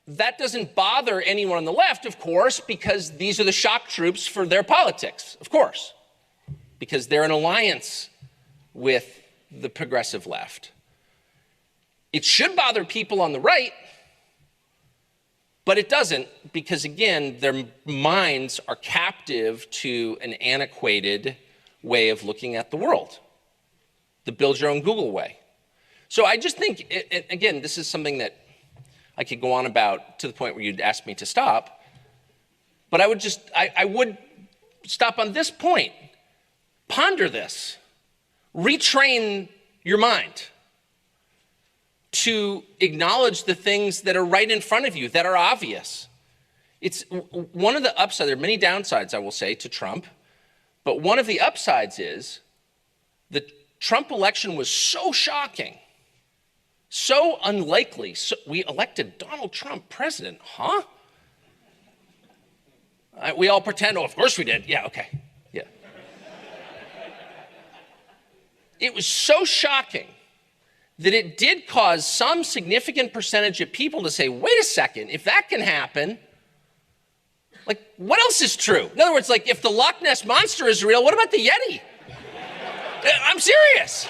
that doesn't bother anyone on the left, of course, because these are the shock troops for their politics, of course, because they're in alliance with the progressive left. It should bother people on the right, but it doesn't, because again, their minds are captive to an antiquated way of looking at the world, the build your own Google way. So I just think, again, this is something that I could go on about to the point where you'd ask me to stop, but I would stop on this point. Ponder this. Retrain your mind to acknowledge the things that are right in front of you, that are obvious. It's one of the upsides, there are many downsides, I will say, to Trump, but one of the upsides is the Trump election was so shocking, so unlikely. So we elected Donald Trump president, huh? We all pretend, oh, of course we did. Yeah, okay, yeah. It was so shocking that it did cause some significant percentage of people to say, wait a second, if that can happen, like, what else is true? In other words, like, if the Loch Ness Monster is real, what about the Yeti? I'm serious.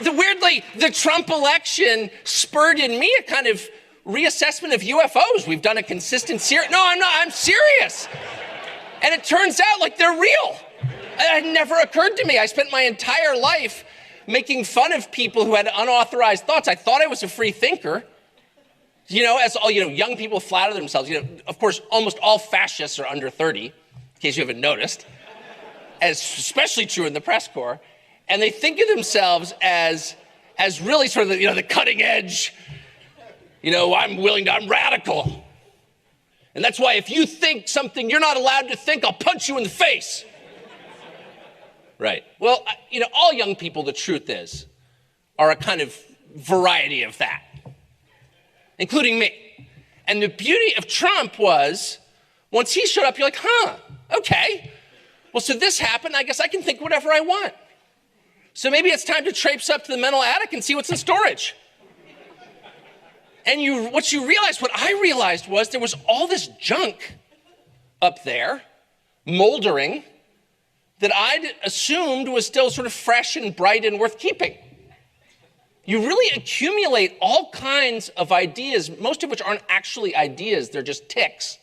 Weirdly, the Trump election spurred in me a kind of reassessment of UFOs. We've done a consistent series. No, I'm serious. And it turns out, like, they're real. It had never occurred to me. I spent my entire life making fun of people who had unauthorized thoughts. I thought I was a free thinker. You know, as all, young people flatter themselves. Of course, almost all fascists are under 30, in case you haven't noticed, as especially true in the press corps. And they think of themselves as really sort of the cutting edge. I'm radical. And that's why if you think something you're not allowed to think, I'll punch you in the face. Right. Well, all young people, the truth is, are a kind of variety of that, including me. And the beauty of Trump was, once he showed up, you're like, okay. Well, so this happened. I guess I can think whatever I want. So maybe it's time to traipse up to the mental attic and see what's in storage. And what I realized was there was all this junk up there, moldering, that I'd assumed was still sort of fresh and bright and worth keeping. You really accumulate all kinds of ideas, most of which aren't actually ideas, they're just tics.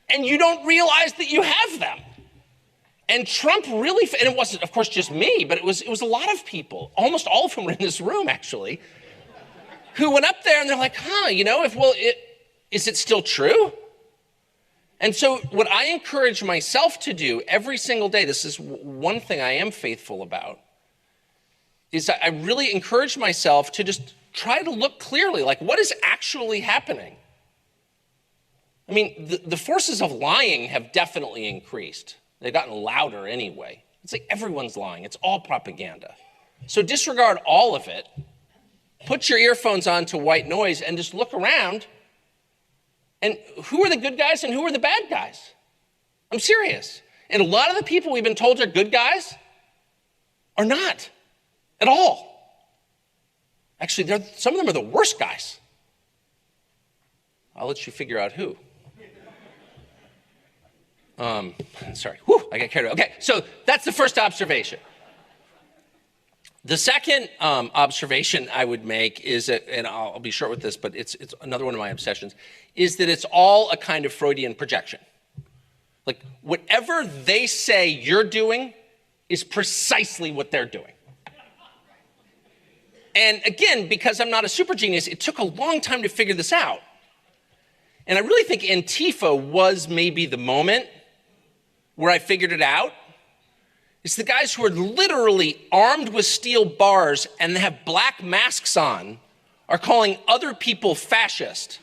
And you don't realize that you have them. And Trump really, and it wasn't, of course, just me, but it was a lot of people, almost all of whom were in this room, actually, who went up there and they're like, is it still true? And so what I encourage myself to do every single day, this is one thing I am faithful about, is I really encourage myself to just try to look clearly, like, what is actually happening? I mean, the forces of lying have definitely increased. They've gotten louder anyway. It's like everyone's lying. It's all propaganda. So disregard all of it. Put your earphones on to white noise and just look around. And who are the good guys and who are the bad guys? I'm serious. And a lot of the people we've been told are good guys are not at all. Actually, some of them are the worst guys. I'll let you figure out who. Sorry, I got carried away. Okay, so that's the first observation. The second observation I would make is that, and I'll be short with this, but it's another one of my obsessions, is that it's all a kind of Freudian projection. Like, whatever they say you're doing is precisely what they're doing. And again, because I'm not a super genius, it took a long time to figure this out. And I really think Antifa was maybe the moment where I figured it out. It's the guys who are literally armed with steel bars and have black masks on are calling other people fascist.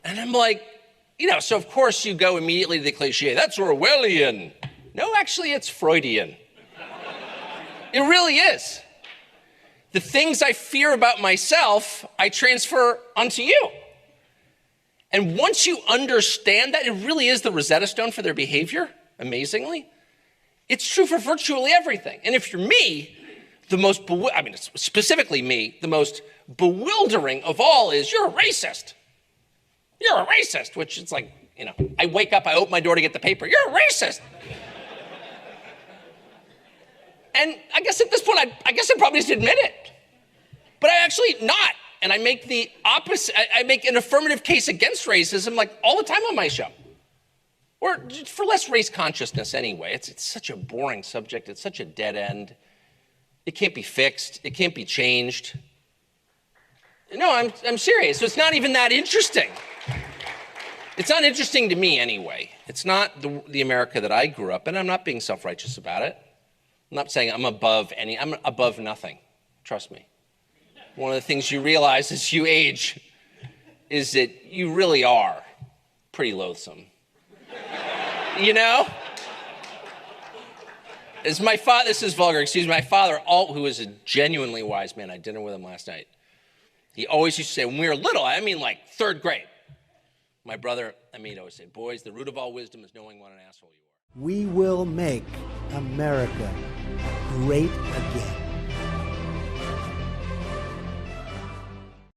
And I'm like, so of course you go immediately to the cliche, that's Orwellian. No, actually it's Freudian. It really is. The things I fear about myself, I transfer onto you. And once you understand that, it really is the Rosetta Stone for their behavior, amazingly. It's true for virtually everything. And if you're me, specifically me, the most bewildering of all is you're a racist. You're a racist, which it's like, I wake up, I open my door to get the paper. You're a racist. And I guess at this point, I probably just admit it. But I actually not. And I make the opposite. I make an affirmative case against racism like all the time on my show. Or for less race consciousness anyway. It's such a boring subject. It's such a dead end. It can't be fixed. It can't be changed. No, I'm serious. So it's not even that interesting. It's not interesting to me anyway. It's not the America that I grew up in. I'm not being self-righteous about it. I'm not saying I'm above nothing. Trust me. One of the things you realize as you age is that you really are pretty loathsome. As my father, this is vulgar, excuse me, my father, who was a genuinely wise man, I had dinner with him last night. He always used to say, when we were little, I mean like third grade, my brother, he'd always say, boys, the root of all wisdom is knowing what an asshole you are. We will make America great again.